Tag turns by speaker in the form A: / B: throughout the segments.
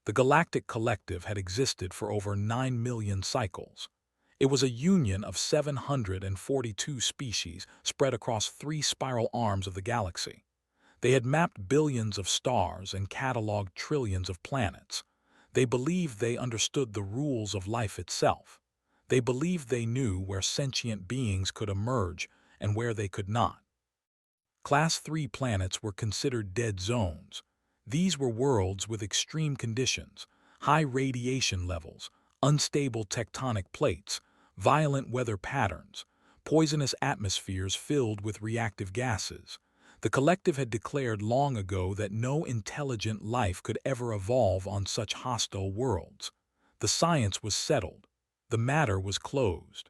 A: The Galactic Collective had existed for over 9 million cycles. It was a union of 742 species spread across 3 spiral arms of the galaxy. They had mapped billions of stars and cataloged trillions of planets. They believed they understood the rules of life itself. They believed they knew where sentient beings could emerge and where they could not. Class 3 planets were considered dead zones. These were worlds with extreme conditions, high radiation levels, unstable tectonic plates, violent weather patterns, poisonous atmospheres filled with reactive gases. The collective had declared long ago that no intelligent life could ever evolve on such hostile worlds. The science was settled. The matter was closed.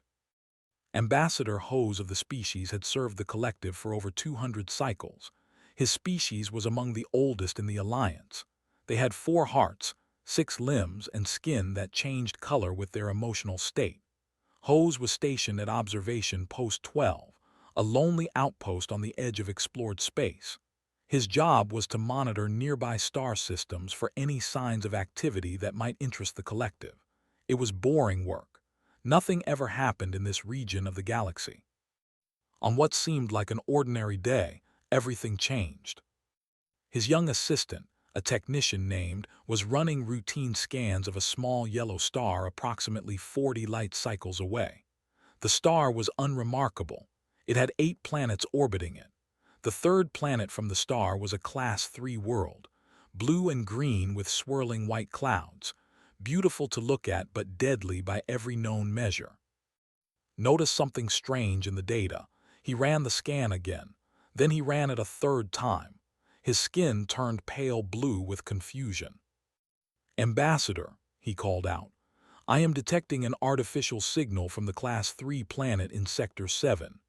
A: Ambassador Hose of the species had served the collective for over 200 cycles. His species was among the oldest in the Alliance. They had 4 hearts, 6 limbs, and skin that changed color with their emotional state. Hose was stationed at Observation Post 12, a lonely outpost on the edge of explored space. His job was to monitor nearby star systems for any signs of activity that might interest the collective. It was boring work. Nothing ever happened in this region of the galaxy. On what seemed like an ordinary day, everything changed. His young assistant, a technician named, was running routine scans of a small yellow star approximately 40 light cycles away. The star was unremarkable. It had 8 planets orbiting it. The third planet from the star was a Class 3 world, blue and green with swirling white clouds, beautiful to look at but deadly by every known measure. Noticed something strange in the data. He ran the scan again. Then he ran it a third time. His skin turned pale blue with confusion. "Ambassador," he called out, "I am detecting an artificial signal from the Class 3 planet in Sector 7.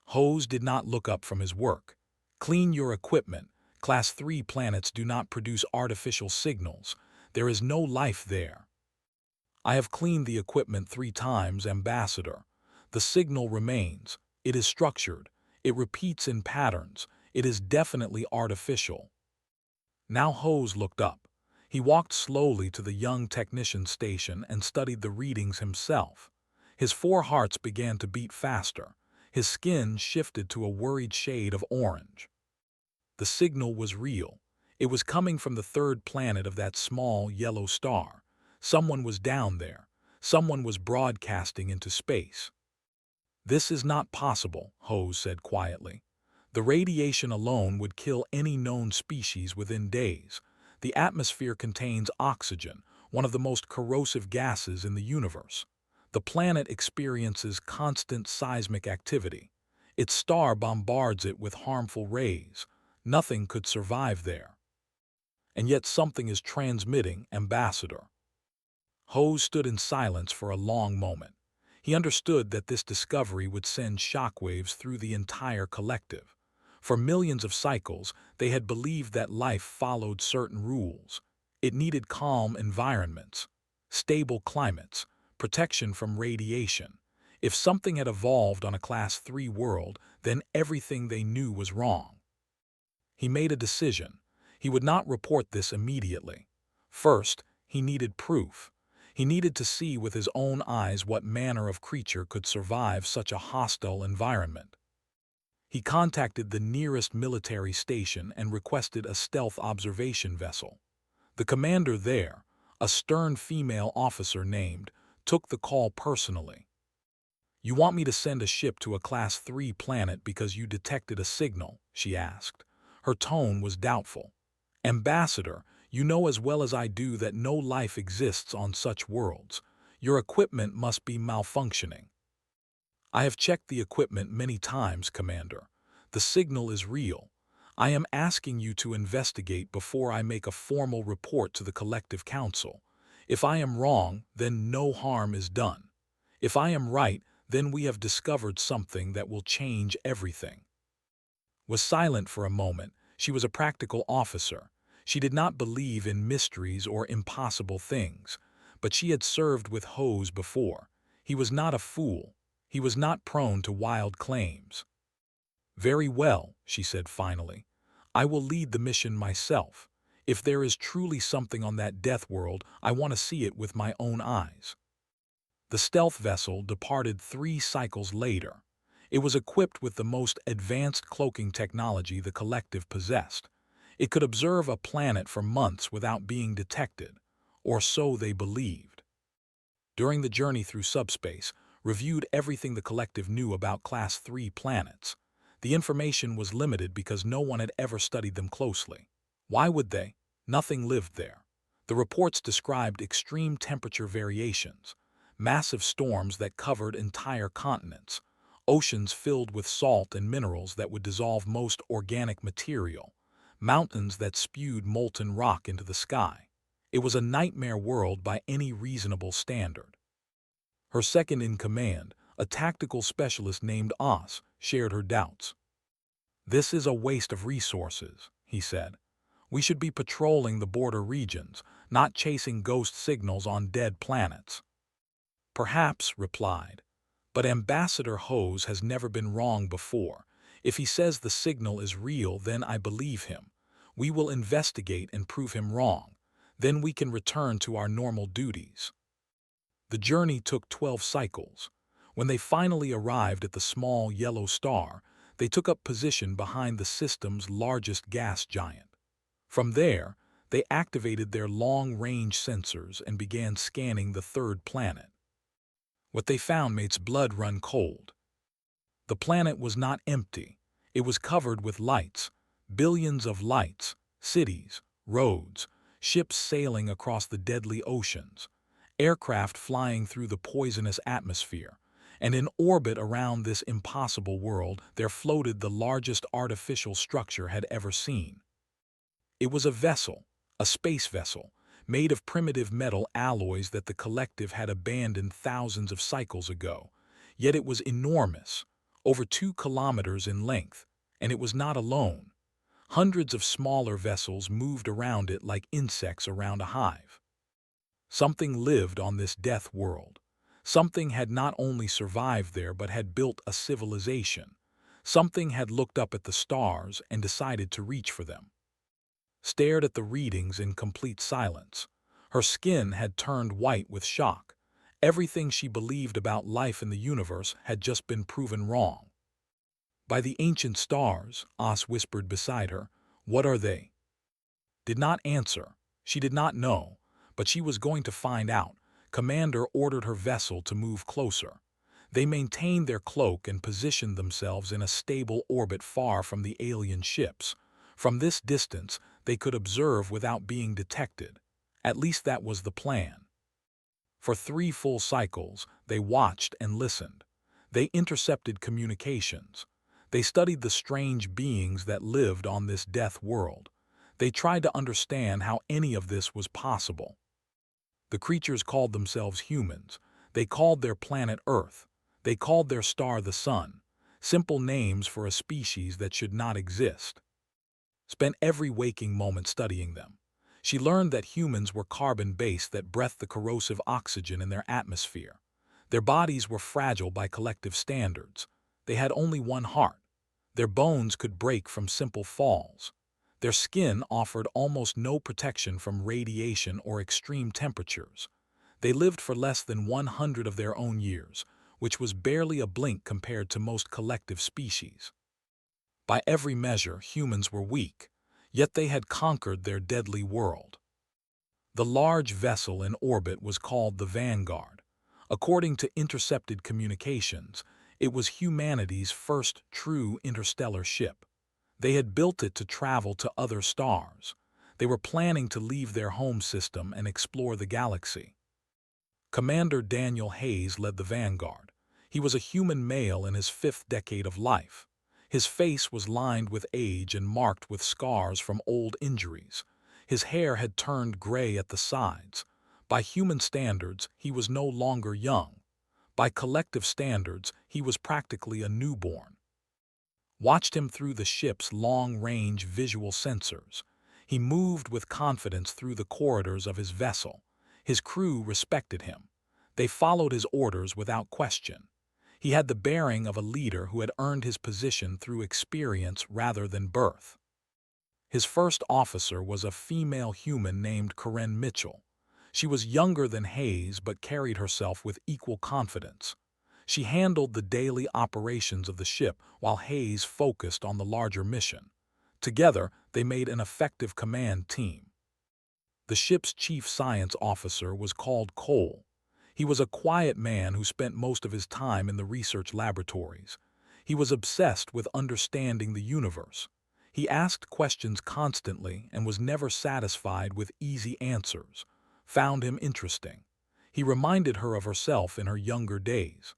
A: Hose did not look up from his work. "Clean your equipment. Class 3 planets do not produce artificial signals. There is no life there." "I have cleaned the equipment 3 times, Ambassador. The signal remains. It is structured. It repeats in patterns. It is definitely artificial." Now Hose looked up. He walked slowly to the young technician's station and studied the readings himself. His 4 hearts began to beat faster. His skin shifted to a worried shade of orange. The signal was real. It was coming from the third planet of that small yellow star. Someone was down there. Someone was broadcasting into space. "This is not possible," Hose said quietly. "The radiation alone would kill any known species within days. The atmosphere contains oxygen, one of the most corrosive gases in the universe. The planet experiences constant seismic activity. Its star bombards it with harmful rays. Nothing could survive there. And yet something is transmitting, Ambassador." Hose stood in silence for a long moment. He understood that this discovery would send shockwaves through the entire collective. For millions of cycles, they had believed that life followed certain rules. It needed calm environments, stable climates, protection from radiation. If something had evolved on a Class 3 world, then everything they knew was wrong. He made a decision. He would not report this immediately. First, he needed proof. He needed to see with his own eyes what manner of creature could survive such a hostile environment. He contacted the nearest military station and requested a stealth observation vessel. The commander there, a stern female officer named, took the call personally. "You want me to send a ship to a Class 3 planet because you detected a signal?" she asked. Her tone was doubtful. "Ambassador, you know as well as I do that no life exists on such worlds. Your equipment must be malfunctioning." "I have checked the equipment many times, Commander. The signal is real. I am asking you to investigate before I make a formal report to the Collective Council. If I am wrong, then no harm is done. If I am right, then we have discovered something that will change everything." Was silent for a moment. She was a practical officer. She did not believe in mysteries or impossible things, but she had served with Hose before. He was not a fool. He was not prone to wild claims. "Very well," she said finally. "I will lead the mission myself. If there is truly something on that death world, I want to see it with my own eyes." The stealth vessel departed 3 cycles later. It was equipped with the most advanced cloaking technology the collective possessed. It could observe a planet for months without being detected, or so they believed. During the journey through subspace, reviewed everything the collective knew about Class 3 planets. The information was limited because no one had ever studied them closely. Why would they? Nothing lived there. The reports described extreme temperature variations, massive storms that covered entire continents, oceans filled with salt and minerals that would dissolve most organic material, mountains that spewed molten rock into the sky. It was a nightmare world by any reasonable standard. Her second-in-command, a tactical specialist named Os, shared her doubts. "This is a waste of resources," he said. "We should be patrolling the border regions, not chasing ghost signals on dead planets." "Perhaps," replied, "but Ambassador Hose has never been wrong before. If he says the signal is real, then I believe him. We will investigate and prove him wrong. Then we can return to our normal duties." The journey took 12 cycles. When they finally arrived at the small yellow star, they took up position behind the system's largest gas giant. From there, they activated their long-range sensors and began scanning the third planet. What they found made its blood run cold. The planet was not empty. It was covered with lights, billions of lights, cities, roads, ships sailing across the deadly oceans, aircraft flying through the poisonous atmosphere, and in orbit around this impossible world there floated the largest artificial structure had ever seen. It was a vessel, a space vessel, made of primitive metal alloys that the collective had abandoned thousands of cycles ago. Yet it was enormous, over 2 kilometers in length, and it was not alone. Hundreds of smaller vessels moved around it like insects around a hive. Something lived on this death world. Something had not only survived there but had built a civilization. Something had looked up at the stars and decided to reach for them. Stared at the readings in complete silence. Her skin had turned white with shock. Everything she believed about life in the universe had just been proven wrong. "By the ancient stars," Os whispered beside her. "What are they?" Did not answer. She did not know, but she was going to find out. Commander ordered her vessel to move closer. They maintained their cloak and positioned themselves in a stable orbit far from the alien ships. From this distance, they could observe without being detected. At least that was the plan. For 3 full cycles, they watched and listened. They intercepted communications. They studied the strange beings that lived on this death world. They tried to understand how any of this was possible. The creatures called themselves humans. They called their planet Earth. They called their star the Sun. Simple names for a species that should not exist. Spent every waking moment studying them. She learned that humans were carbon-based that breathed the corrosive oxygen in their atmosphere. Their bodies were fragile by collective standards. They had only one heart. Their bones could break from simple falls. Their skin offered almost no protection from radiation or extreme temperatures. They lived for less than 100 of their own years, which was barely a blink compared to most collective species. By every measure, humans were weak, yet they had conquered their deadly world. The large vessel in orbit was called the Vanguard. According to intercepted communications, it was humanity's first true interstellar ship. They had built it to travel to other stars. They were planning to leave their home system and explore the galaxy. Commander Daniel Hayes led the Vanguard. He was a human male in his 5th decade of life. His face was lined with age and marked with scars from old injuries. His hair had turned gray at the sides. By human standards, he was no longer young. By collective standards, he was practically a newborn. Watched him through the ship's long-range visual sensors. He moved with confidence through the corridors of his vessel. His crew respected him. They followed his orders without question. He had the bearing of a leader who had earned his position through experience rather than birth. His first officer was a female human named Karen Mitchell. She was younger than Hayes but carried herself with equal confidence. She handled the daily operations of the ship while Hayes focused on the larger mission. Together, they made an effective command team. The ship's chief science officer was called Cole. He was a quiet man who spent most of his time in the research laboratories. He was obsessed with understanding the universe. He asked questions constantly and was never satisfied with easy answers. Found him interesting. He reminded her of herself in her younger days.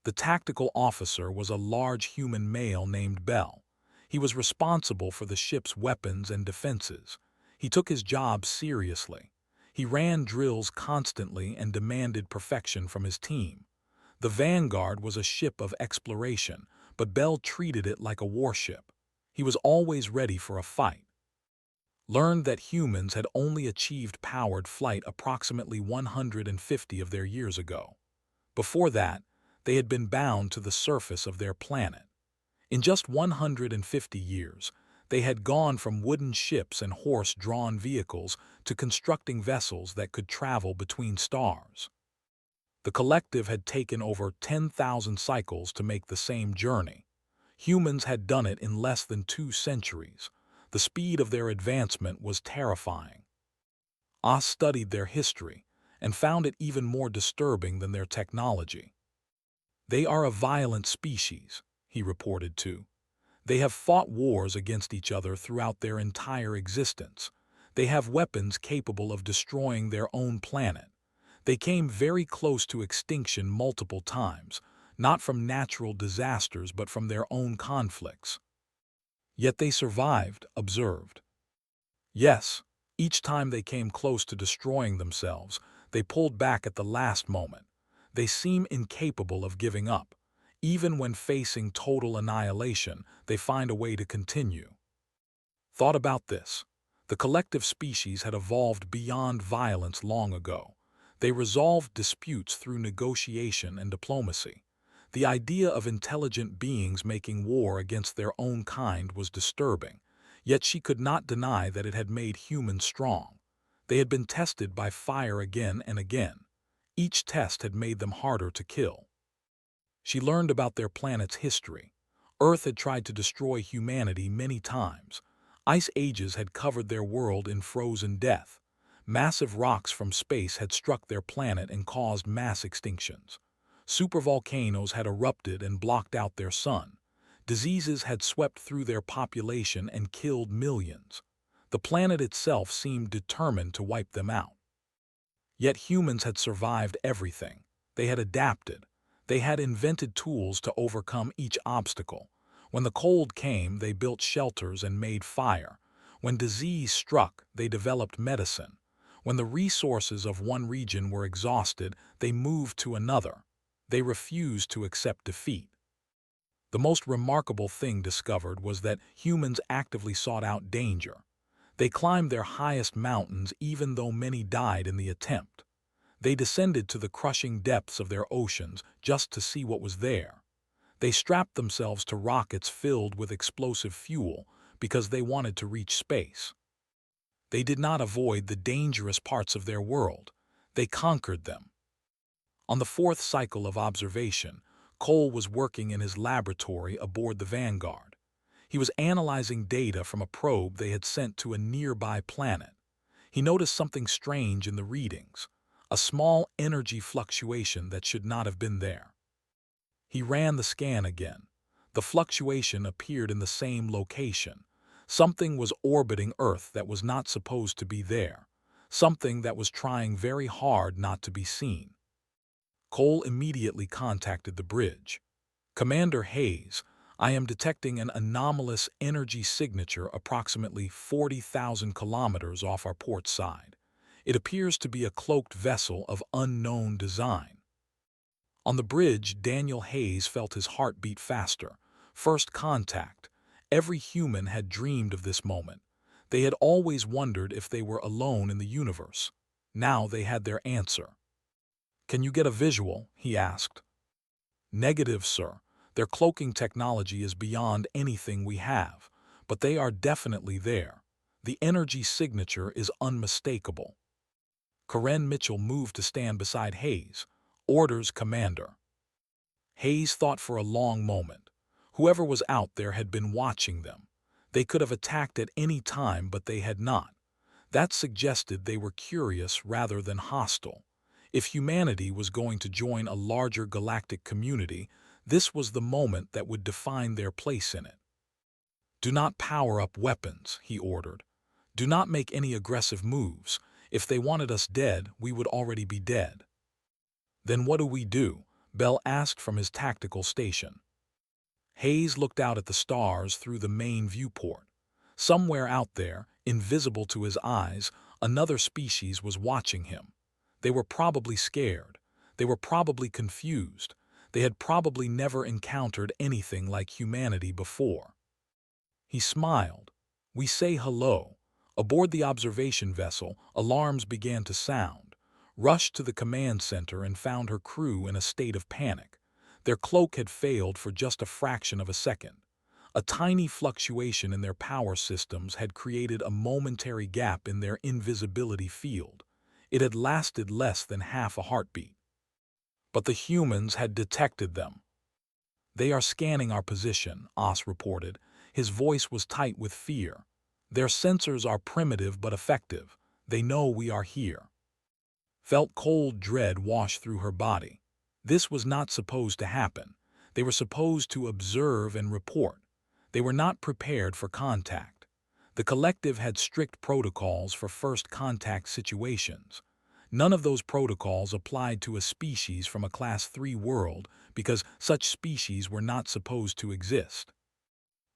A: The tactical officer was a large human male named Bell. He was responsible for the ship's weapons and defenses. He took his job seriously. He ran drills constantly and demanded perfection from his team. The Vanguard was a ship of exploration, but Bell treated it like a warship. He was always ready for a fight. Learned that humans had only achieved powered flight approximately 150 of their years ago. Before that, they had been bound to the surface of their planet. In just 150 years, they had gone from wooden ships and horse-drawn vehicles to constructing vessels that could travel between stars. The collective had taken over 10,000 cycles to make the same journey. Humans had done it in less than 2 centuries. The speed of their advancement was terrifying. Oz studied their history and found it even more disturbing than their technology. They are a violent species, he reported too. They have fought wars against each other throughout their entire existence. They have weapons capable of destroying their own planet. They came very close to extinction multiple times, not from natural disasters but from their own conflicts. Yet they survived, observed. Yes, each time they came close to destroying themselves, they pulled back at the last moment. They seem incapable of giving up. Even when facing total annihilation, they find a way to continue. Thought about this. The collective species had evolved beyond violence long ago. They resolved disputes through negotiation and diplomacy. The idea of intelligent beings making war against their own kind was disturbing, yet she could not deny that it had made humans strong. They had been tested by fire again and again. Each test had made them harder to kill. She learned about their planet's history. Earth had tried to destroy humanity many times. Ice ages had covered their world in frozen death. Massive rocks from space had struck their planet and caused mass extinctions. Supervolcanoes had erupted and blocked out their sun. Diseases had swept through their population and killed millions. The planet itself seemed determined to wipe them out. Yet humans had survived everything. They had adapted. They had invented tools to overcome each obstacle. When the cold came, they built shelters and made fire. When disease struck, they developed medicine. When the resources of one region were exhausted, they moved to another. They refused to accept defeat. The most remarkable thing discovered was that humans actively sought out danger. They climbed their highest mountains even though many died in the attempt. They descended to the crushing depths of their oceans just to see what was there. They strapped themselves to rockets filled with explosive fuel because they wanted to reach space. They did not avoid the dangerous parts of their world. They conquered them. On the 4th cycle of observation, Cole was working in his laboratory aboard the Vanguard. He was analyzing data from a probe they had sent to a nearby planet. He noticed something strange in the readings, a small energy fluctuation that should not have been there. He ran the scan again. The fluctuation appeared in the same location. Something was orbiting Earth that was not supposed to be there. Something that was trying very hard not to be seen. Cole immediately contacted the bridge. Commander Hayes, I am detecting an anomalous energy signature approximately 40,000 kilometers off our port side. It appears to be a cloaked vessel of unknown design. On the bridge, Daniel Hayes felt his heart beat faster. First contact. Every human had dreamed of this moment. They had always wondered if they were alone in the universe. Now they had their answer. Can you get a visual? He asked. Negative, sir. Their cloaking technology is beyond anything we have. but they are definitely there. The energy signature is unmistakable. Karen Mitchell moved to stand beside Hayes. Orders, Commander. Hayes thought for a long moment. Whoever was out there had been watching them. They could have attacked at any time, but they had not. That suggested they were curious rather than hostile. If humanity was going to join a larger galactic community, this was the moment that would define their place in it. Do not power up weapons, he ordered. Do not make any aggressive moves. If they wanted us dead, we would already be dead. Then what do? Bell asked from his tactical station. Hayes looked out at the stars through the main viewport. Somewhere out there, invisible to his eyes, another species was watching him. They were probably scared. They were probably confused. They had probably never encountered anything like humanity before. He smiled. We say hello. Aboard the observation vessel, alarms began to sound. Rushed to the command center and found her crew in a state of panic. Their cloak had failed for just a fraction of a second. A tiny fluctuation in their power systems had created a momentary gap in their invisibility field. It had lasted less than half a heartbeat. But the humans had detected them. They are scanning our position, Oss reported. His voice was tight with fear. Their sensors are primitive but effective. They know we are here. Felt cold dread wash through her body. This was not supposed to happen. They were supposed to observe and report. They were not prepared for contact. The collective had strict protocols for first contact situations. None of those protocols applied to a species from a Class 3 world because such species were not supposed to exist.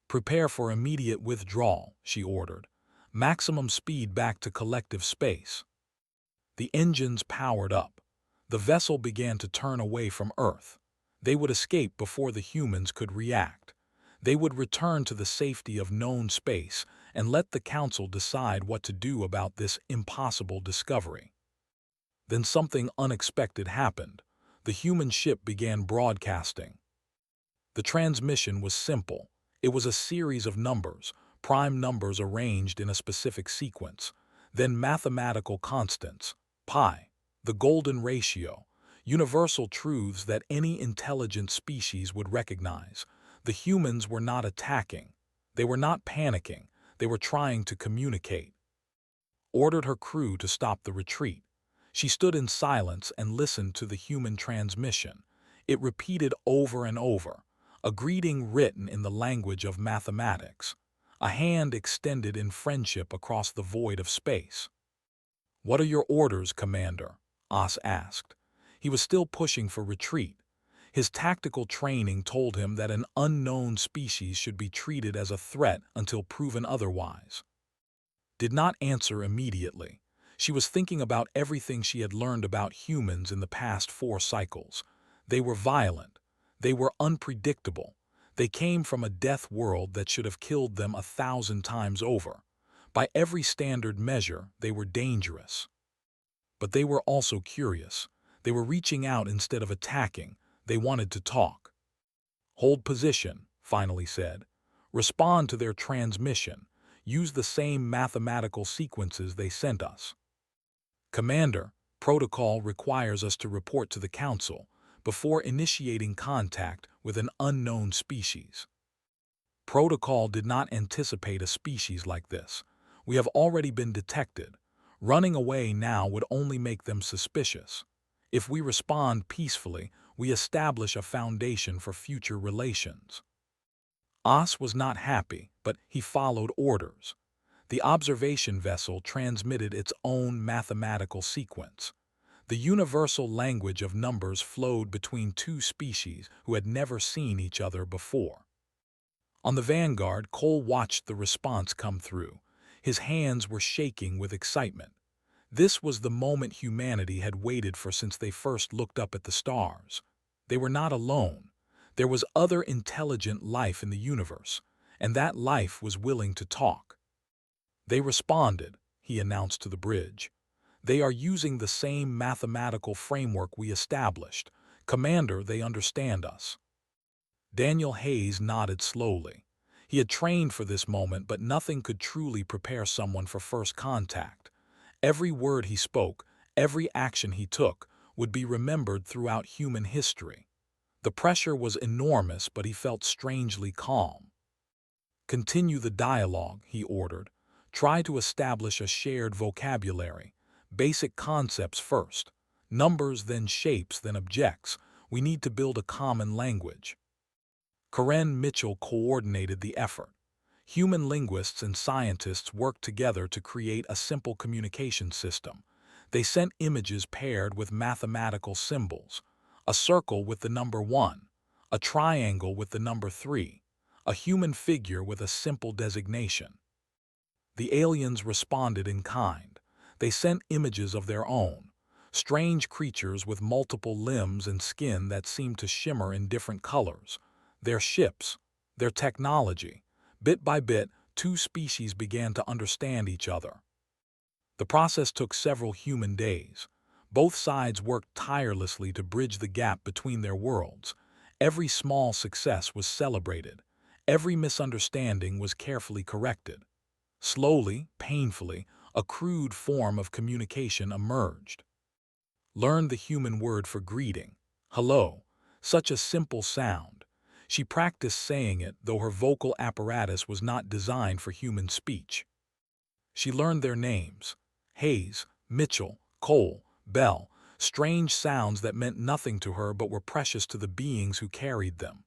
A: Prepare for immediate withdrawal, she ordered. Maximum speed back to collective space. The engines powered up. The vessel began to turn away from Earth. They would escape before the humans could react. They would return to the safety of known space and let the Council decide what to do about this impossible discovery. Then something unexpected happened. The human ship began broadcasting. The transmission was simple. It was a series of numbers, prime numbers arranged in a specific sequence, then mathematical constants, pi, the golden ratio, universal truths that any intelligent species would recognize. The humans were not attacking. They were not panicking. They were trying to communicate. Ordered her crew to stop the retreat. She stood in silence and listened to the human transmission. It repeated over and over, a greeting written in the language of mathematics, a hand extended in friendship across the void of space. What are your orders, Commander? Oss asked. He was still pushing for retreat. His tactical training told him that an unknown species should be treated as a threat until proven otherwise. Did not answer immediately. She was thinking about everything she had learned about humans in the past 4 cycles. They were violent. They were unpredictable. They came from a death world that should have killed them 1,000 times over. By every standard measure, they were dangerous. But they were also curious. They were reaching out instead of attacking. They wanted to talk. Hold position, finally said. Respond to their transmission. Use the same mathematical sequences they sent us. Commander, protocol requires us to report to the Council before initiating contact with an unknown species. Protocol did not anticipate a species like this. We have already been detected. Running away now would only make them suspicious. If we respond peacefully, we establish a foundation for future relations. Oss was not happy, but he followed orders. The observation vessel transmitted its own mathematical sequence. The universal language of numbers flowed between 2 species who had never seen each other before. On the Vanguard, Cole watched the response come through. His hands were shaking with excitement. This was the moment humanity had waited for since they first looked up at the stars. They were not alone. There was other intelligent life in the universe, and that life was willing to talk. They responded, he announced to the bridge. They are using the same mathematical framework we established. Commander, they understand us. Daniel Hayes nodded slowly. He had trained for this moment, but nothing could truly prepare someone for first contact. Every word he spoke, every action he took, would be remembered throughout human history. The pressure was enormous, but he felt strangely calm. "Continue the dialogue," he ordered. "Try to establish a shared vocabulary. Basic concepts first. Numbers, then shapes, then objects. We need to build a common language." Karen Mitchell coordinated the effort. Human linguists and scientists worked together to create a simple communication system. They sent images paired with mathematical symbols: a circle with the number 1, a triangle with the number 3, a human figure with a simple designation. The aliens responded in kind. They sent images of their own, strange creatures with multiple limbs and skin that seemed to shimmer in different colors, their ships, their technology. Bit by bit, two species began to understand each other. The process took several human days. Both sides worked tirelessly to bridge the gap between their worlds. Every small success was celebrated. Every misunderstanding was carefully corrected. Slowly, painfully, a crude form of communication emerged. Learn the human word for greeting: hello. Such a simple sound. She practiced saying it, though her vocal apparatus was not designed for human speech. She learned their names: Hayes, Mitchell, Cole, Bell, strange sounds that meant nothing to her but were precious to the beings who carried them.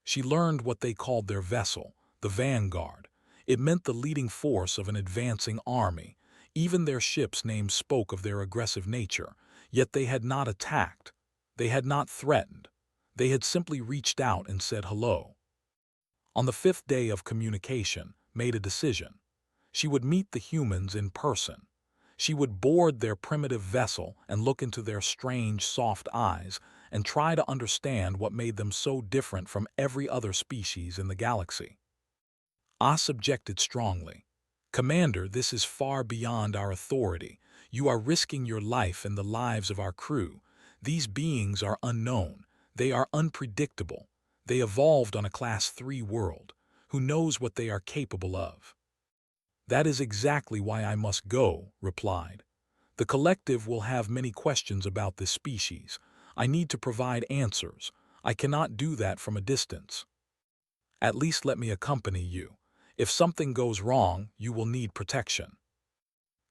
A: She learned what they called their vessel, the Vanguard. It meant the leading force of an advancing army. Even their ship's names spoke of their aggressive nature, yet they had not attacked. They had not threatened. They had simply reached out and said hello. On the 5th day of communication, made a decision. She would meet the humans in person. She would board their primitive vessel and look into their strange, soft eyes and try to understand what made them so different from every other species in the galaxy. As objected strongly. "Commander, this is far beyond our authority. You are risking your life and the lives of our crew. These beings are unknown. They are unpredictable. They evolved on a Class 3 world. Who knows what they are capable of?" "That is exactly why I must go," replied. "The collective will have many questions about this species. I need to provide answers. I cannot do that from a distance." "At least let me accompany you. If something goes wrong, you will need protection."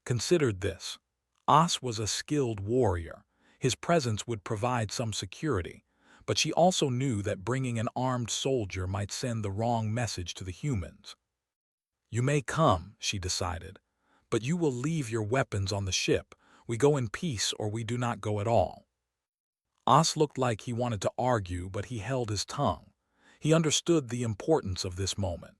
A: Considered this. As was a skilled warrior. His presence would provide some security, but she also knew that bringing an armed soldier might send the wrong message to the humans. "You may come," she decided, "but you will leave your weapons on the ship. We go in peace or we do not go at all." As looked like he wanted to argue, but he held his tongue. He understood the importance of this moment.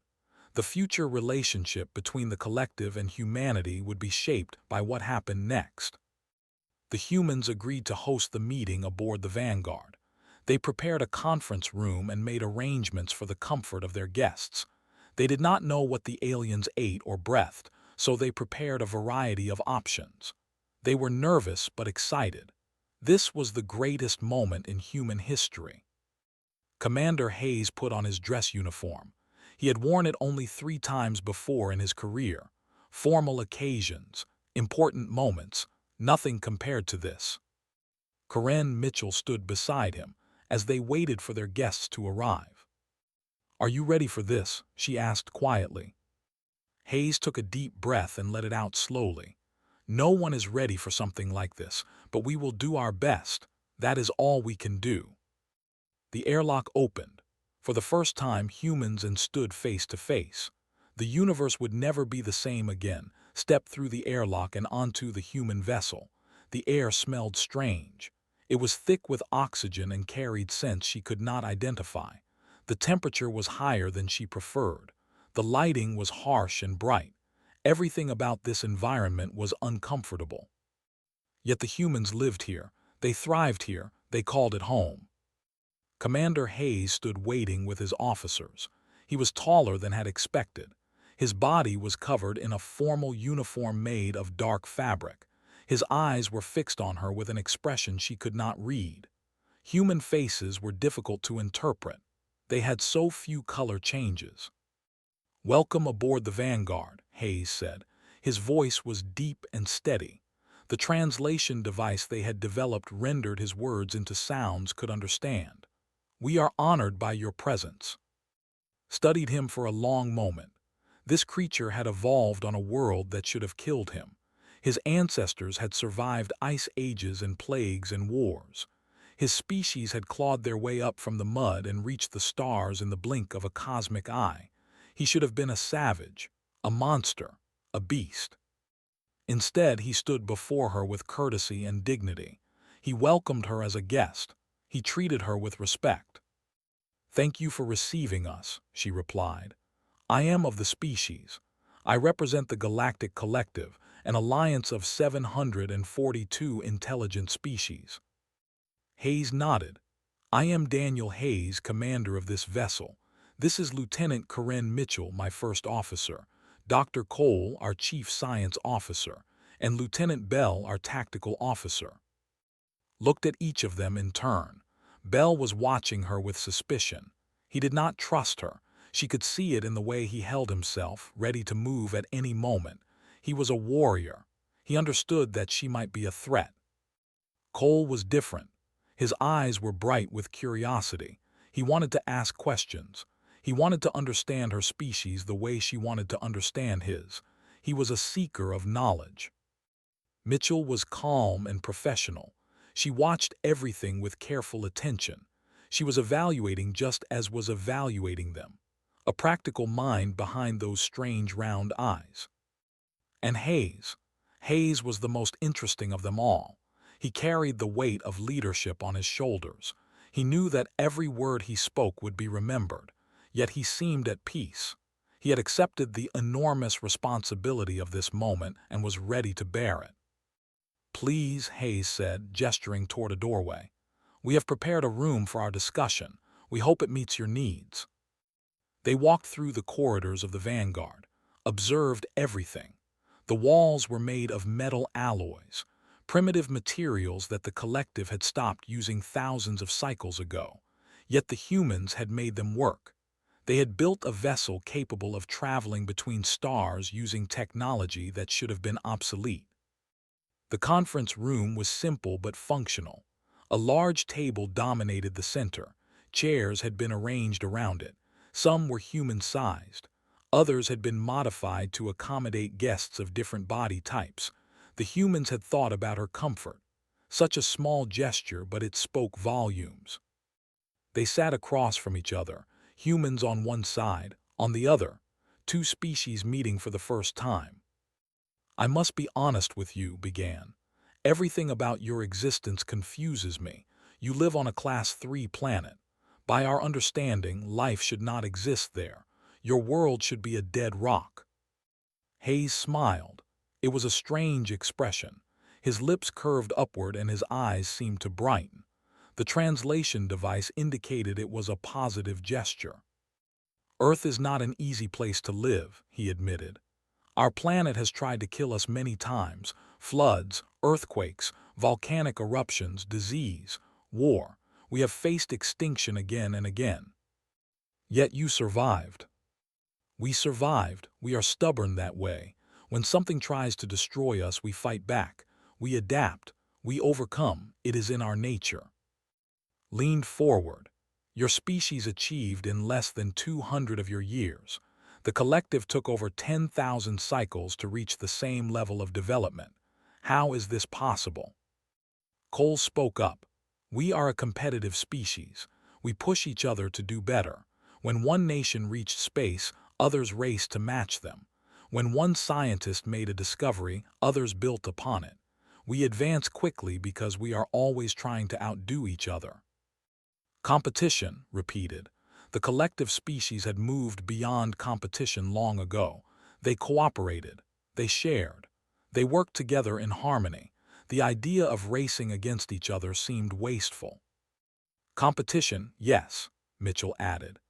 A: The future relationship between the collective and humanity would be shaped by what happened next. The humans agreed to host the meeting aboard the Vanguard. They prepared a conference room and made arrangements for the comfort of their guests. They did not know what the aliens ate or breathed, so they prepared a variety of options. They were nervous but excited. This was the greatest moment in human history. Commander Hayes put on his dress uniform. He had worn it only 3 times before in his career. Formal occasions, important moments, nothing compared to this. Karen Mitchell stood beside him as they waited for their guests to arrive. "Are you ready for this?" she asked quietly. Hayes took a deep breath and let it out slowly. "No one is ready for something like this, but we will do our best. That is all we can do." The airlock opened. For the first time, humans stood face to face. The universe would never be the same again. Step through the airlock and onto the human vessel. The air smelled strange. It was thick with oxygen and carried scents she could not identify. The temperature was higher than she preferred. The lighting was harsh and bright. Everything about this environment was uncomfortable. Yet the humans lived here. They thrived here. They called it home. Commander Hayes stood waiting with his officers. He was taller than had expected. His body was covered in a formal uniform made of dark fabric. His eyes were fixed on her with an expression she could not read. Human faces were difficult to interpret. They had so few color changes. "Welcome aboard the Vanguard," Hayes said. His voice was deep and steady. The translation device they had developed rendered his words into sounds could understand. "We are honored by your presence." Studied him for a long moment. This creature had evolved on a world that should have killed him. His ancestors had survived ice ages and plagues and wars. His species had clawed their way up from the mud and reached the stars in the blink of a cosmic eye. He should have been a savage, a monster, a beast. Instead, he stood before her with courtesy and dignity. He welcomed her as a guest. He treated her with respect. "Thank you for receiving us," she replied. "I am of the species. I represent the Galactic Collective, an alliance of 742 intelligent species." Hayes nodded. "I am Daniel Hayes, commander of this vessel. This is Lieutenant Corinne Mitchell, my first officer, Dr. Cole, our chief science officer, and Lieutenant Bell, our tactical officer." Looked at each of them in turn. Bell was watching her with suspicion. He did not trust her. She could see it in the way he held himself, ready to move at any moment. He was a warrior. He understood that she might be a threat. Cole was different. His eyes were bright with curiosity. He wanted to ask questions. He wanted to understand her species the way she wanted to understand his. He was a seeker of knowledge. Mitchell was calm and professional. She watched everything with careful attention. She was evaluating just as was evaluating them. A practical mind behind those strange round eyes. And Hayes. Hayes was the most interesting of them all. He carried the weight of leadership on his shoulders. He knew that every word he spoke would be remembered, yet he seemed at peace. He had accepted the enormous responsibility of this moment and was ready to bear it. "Please," Hayes said, gesturing toward a doorway. "We have prepared a room for our discussion. We hope it meets your needs." They walked through the corridors of the Vanguard, observed everything. The walls were made of metal alloys, primitive materials that the collective had stopped using thousands of cycles ago. Yet the humans had made them work. They had built a vessel capable of traveling between stars using technology that should have been obsolete. The conference room was simple but functional. A large table dominated the center. Chairs had been arranged around it. Some were human-sized. Others had been modified to accommodate guests of different body types. The humans had thought about her comfort. Such a small gesture, but it spoke volumes. They sat across from each other, humans on one side, on the other, two species meeting for the first time. "I must be honest with you," began. "Everything about your existence confuses me. You live on a Class 3 planet. By our understanding, life should not exist there. Your world should be a dead rock." Hayes smiled. It was a strange expression. His lips curved upward and his eyes seemed to brighten. The translation device indicated it was a positive gesture. "Earth is not an easy place to live," he admitted. "Our planet has tried to kill us many times. Floods, earthquakes, volcanic eruptions, disease, war. We have faced extinction again and again. Yet you survived." "We survived. We are stubborn that way. When something tries to destroy us, we fight back. We adapt. We overcome. It is in our nature." Leaned forward. "Your species achieved in less than 200 of your years. The collective took over 10,000 cycles to reach the same level of development. How is this possible?" Cole spoke up. "We are a competitive species. We push each other to do better. When one nation reached space, others raced to match them. When one scientist made a discovery, others built upon it. We advance quickly because we are always trying to outdo each other." "Competition," repeated. The collective species had moved beyond competition long ago. They cooperated. They shared. They worked together in harmony. The idea of racing against each other seemed wasteful. "Competition, yes," Mitchell added,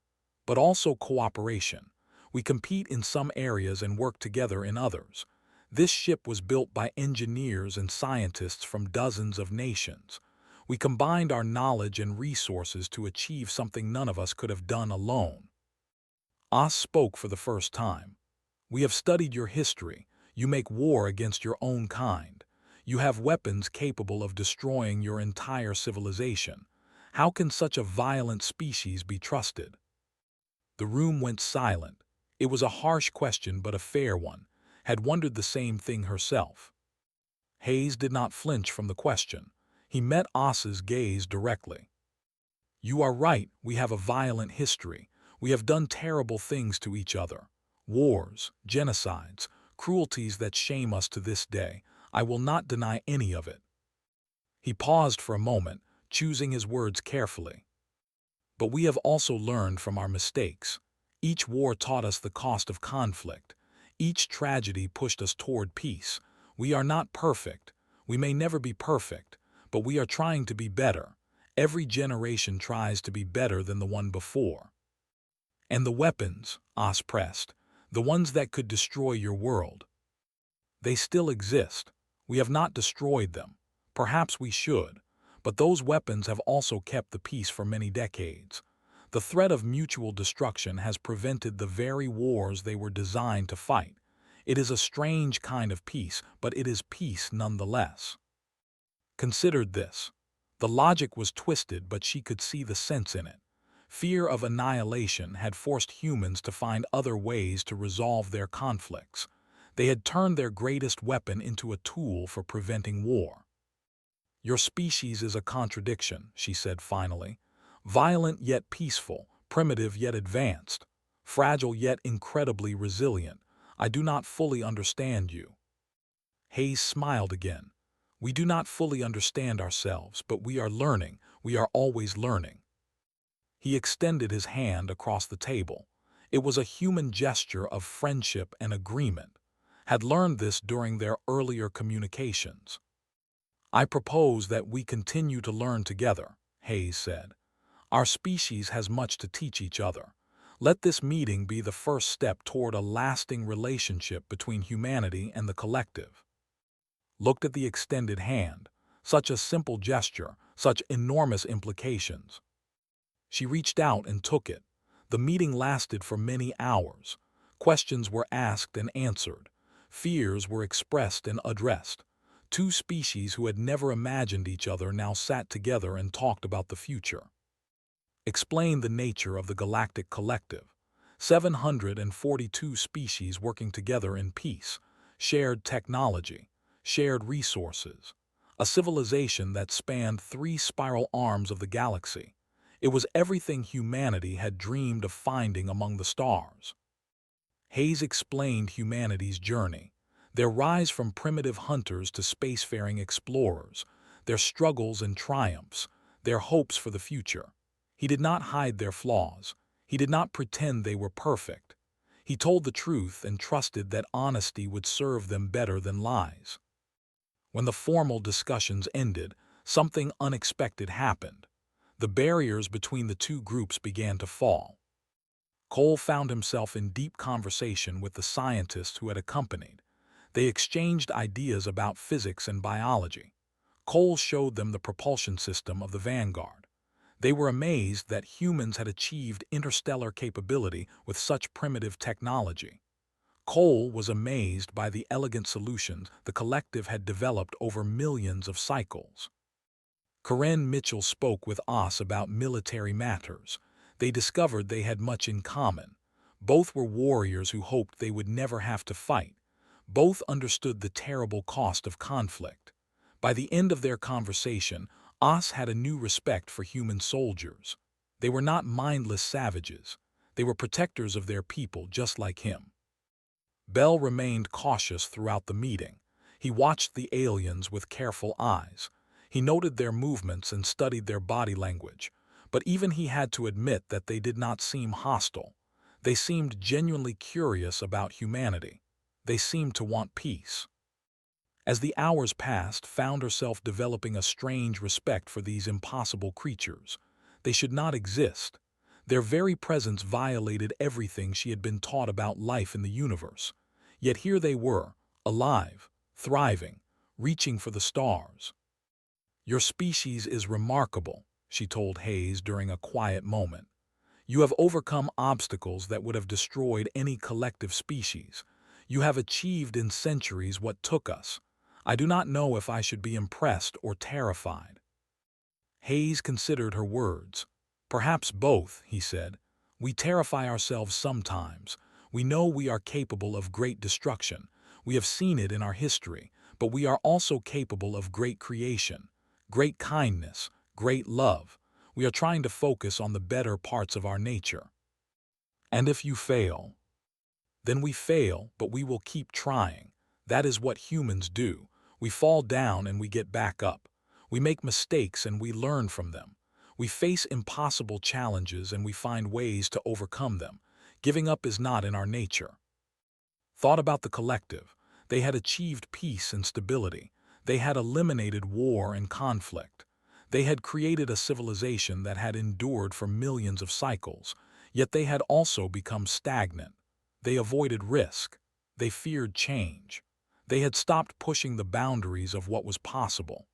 A: "but also cooperation. We compete in some areas and work together in others. This ship was built by engineers and scientists from dozens of nations. We combined our knowledge and resources to achieve something none of us could have done alone." Oz spoke for the first time. We have studied your history. You make war against your own kind. You have weapons capable of destroying your entire civilization. How can such a violent species be trusted? The room went silent. It was a harsh question but a fair one. Had wondered the same thing herself. Hayes did not flinch from the question. He met Oz's gaze directly. You are right, we have a violent history. We have done terrible things to each other. Wars, genocides, cruelties that shame us to this day. I will not deny any of it. He paused for a moment, choosing his words carefully. But we have also learned from our mistakes. Each war taught us the cost of conflict. Each tragedy pushed us toward peace. We are not perfect. We may never be perfect, but we are trying to be better. Every generation tries to be better than the one before. And the weapons, Oz pressed, the ones that could destroy your world. They still exist. We have not destroyed them. Perhaps we should. But those weapons have also kept the peace for many decades. The threat of mutual destruction has prevented the very wars they were designed to fight. It is a strange kind of peace, but it is peace nonetheless. Considered this. The logic was twisted, but she could see the sense in it. Fear of annihilation had forced humans to find other ways to resolve their conflicts. They had turned their greatest weapon into a tool for preventing war. Your species is a contradiction, she said finally. Violent yet peaceful, primitive yet advanced, fragile yet incredibly resilient. I do not fully understand you. Hayes smiled again. We do not fully understand ourselves, but we are learning. We are always learning. He extended his hand across the table. It was a human gesture of friendship and agreement. Had learned this during their earlier communications. I propose that we continue to learn together, Hayes said. Our species has much to teach each other. Let this meeting be the first step toward a lasting relationship between humanity and the collective. Looked at the extended hand. Such a simple gesture, such enormous implications. She reached out and took it. The meeting lasted for many hours. Questions were asked and answered. Fears were expressed and addressed. Two species who had never imagined each other now sat together and talked about the future. Explained the nature of the Galactic Collective. 742 species working together in peace. Shared technology. Shared resources. A civilization that spanned 3 spiral arms of the galaxy. It was everything humanity had dreamed of finding among the stars. Hayes explained humanity's journey, their rise from primitive hunters to spacefaring explorers, their struggles and triumphs, their hopes for the future. He did not hide their flaws. He did not pretend they were perfect. He told the truth and trusted that honesty would serve them better than lies. When the formal discussions ended, something unexpected happened. The barriers between the two groups began to fall. Cole found himself in deep conversation with the scientists who had accompanied. They exchanged ideas about physics and biology. Cole showed them the propulsion system of the Vanguard. They were amazed that humans had achieved interstellar capability with such primitive technology. Cole was amazed by the elegant solutions the collective had developed over millions of cycles. Karen Mitchell spoke with Oz about military matters. They discovered they had much in common. Both were warriors who hoped they would never have to fight. Both understood the terrible cost of conflict. By the end of their conversation, Oz had a new respect for human soldiers. They were not mindless savages. They were protectors of their people just like him. Bell remained cautious throughout the meeting. He watched the aliens with careful eyes. He noted their movements and studied their body language, but even he had to admit that they did not seem hostile. They seemed genuinely curious about humanity. They seemed to want peace. As the hours passed, found herself developing a strange respect for these impossible creatures. They should not exist. Their very presence violated everything she had been taught about life in the universe. Yet here they were, alive, thriving, reaching for the stars. Your species is remarkable, she told Hayes during a quiet moment. You have overcome obstacles that would have destroyed any collective species. You have achieved in centuries what took us. I do not know if I should be impressed or terrified." Hayes considered her words. "Perhaps both," he said. "We terrify ourselves sometimes. We know we are capable of great destruction. We have seen it in our history, but we are also capable of great creation, great kindness, great love. We are trying to focus on the better parts of our nature. And if you fail, then we fail, but we will keep trying. That is what humans do. We fall down and we get back up. We make mistakes and we learn from them. We face impossible challenges and we find ways to overcome them. Giving up is not in our nature." Thought about the collective. They had achieved peace and stability. They had eliminated war and conflict. They had created a civilization that had endured for millions of cycles, yet they had also become stagnant. They avoided risk. They feared change. They had stopped pushing the boundaries of what was possible.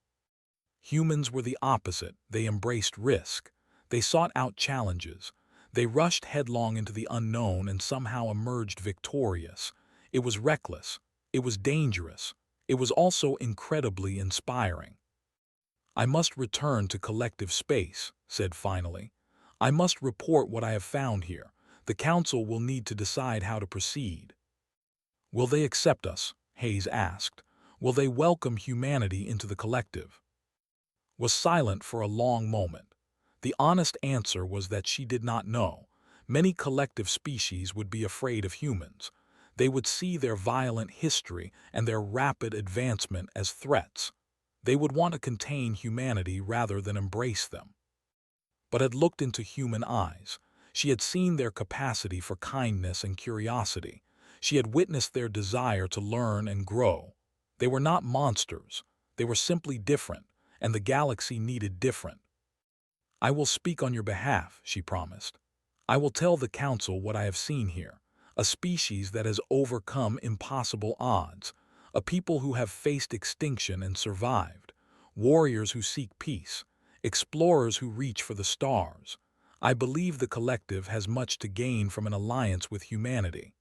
A: Humans were the opposite. They embraced risk. They sought out challenges. They rushed headlong into the unknown and somehow emerged victorious. It was reckless. It was dangerous. It was also incredibly inspiring. "I must return to collective space," said finally. "I must report what I have found here. The Council will need to decide how to proceed." "Will they accept us?" Hayes asked. "Will they welcome humanity into the collective?" Was silent for a long moment. The honest answer was that she did not know. Many collective species would be afraid of humans. They would see their violent history and their rapid advancement as threats. They would want to contain humanity rather than embrace them. But had looked into human eyes. She had seen their capacity for kindness and curiosity. She had witnessed their desire to learn and grow. They were not monsters. They were simply different, and the galaxy needed different. "I will speak on your behalf," she promised. "I will tell the Council what I have seen here. A species that has overcome impossible odds. A people who have faced extinction and survived. Warriors who seek peace. Explorers who reach for the stars. I believe the collective has much to gain from an alliance with humanity."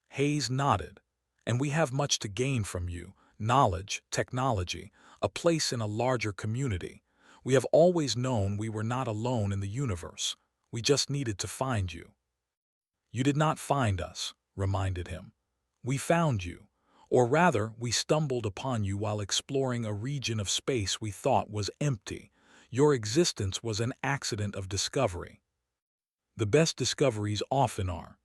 A: Hayes nodded. "And we have much to gain from you. Knowledge, technology, a place in a larger community. We have always known we were not alone in the universe. We just needed to find you." "You did not find us," reminded him. "We found you. Or rather, we stumbled upon you while exploring a region of space we thought was empty. Your existence was an accident of discovery. The best discoveries often are."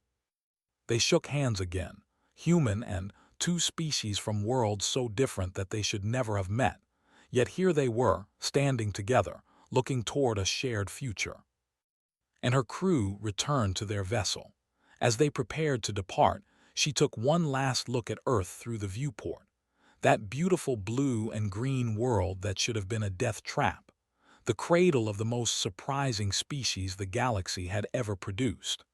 A: They shook hands again. Human and two species from worlds so different that they should never have met. Yet here they were, standing together, looking toward a shared future. And her crew returned to their vessel. As they prepared to depart, she took one last look at Earth through the viewport. That beautiful blue and green world that should have been a death trap. The cradle of the most surprising species the galaxy had ever produced.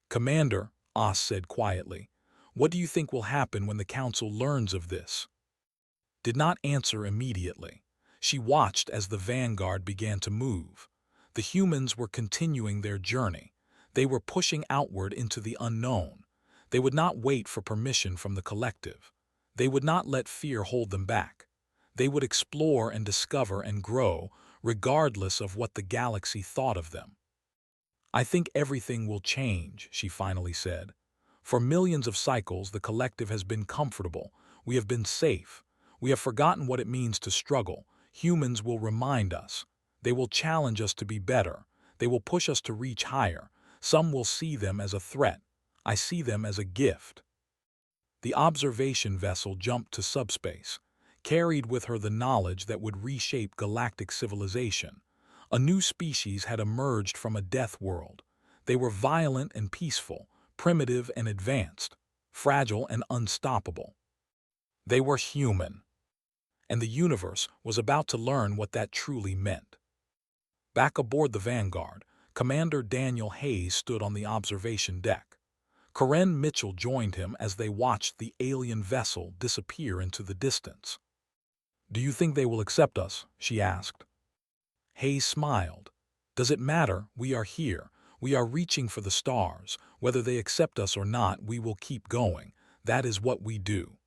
A: "Commander," Oz said quietly, "what do you think will happen when the Council learns of this?" Did not answer immediately. She watched as the vanguard began to move. The humans were continuing their journey. They were pushing outward into the unknown. They would not wait for permission from the collective. They would not let fear hold them back. They would explore and discover and grow, regardless of what the galaxy thought of them. "I think everything will change," she finally said. "For millions of cycles, the collective has been comfortable. We have been safe. We have forgotten what it means to struggle. Humans will remind us. They will challenge us to be better. They will push us to reach higher. Some will see them as a threat. I see them as a gift." The observation vessel jumped to subspace, carried with her the knowledge that would reshape galactic civilization. A new species had emerged from a death world. They were violent and peaceful, primitive and advanced, fragile and unstoppable. They were human. And the universe was about to learn what that truly meant. Back aboard the Vanguard, Commander Daniel Hayes stood on the observation deck. Corinne Mitchell joined him as they watched the alien vessel disappear into the distance. "Do you think they will accept us?" she asked. Hayes smiled. "Does it matter? We are here. We are reaching for the stars. Whether they accept us or not, we will keep going. That is what we do.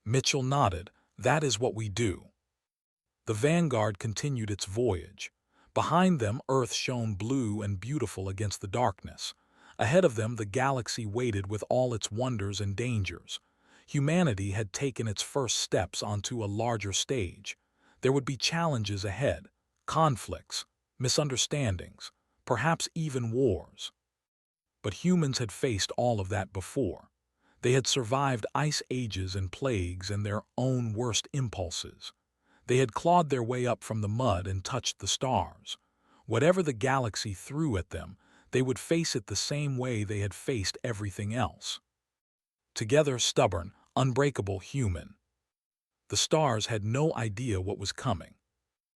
A: Mitchell nodded. That is what we do. The Vanguard continued its voyage. Behind them, Earth shone blue and beautiful against the darkness. Ahead of them, the galaxy waited with all its wonders and dangers. Humanity had taken its first steps onto a larger stage. There would be challenges ahead, conflicts, misunderstandings, perhaps even wars. But humans had faced all of that before. They had survived ice ages and plagues and their own worst impulses. They had clawed their way up from the mud and touched the stars. Whatever the galaxy threw at them, they would face it the same way they had faced everything else. Together, stubborn, unbreakable, human. The stars had no idea what was coming.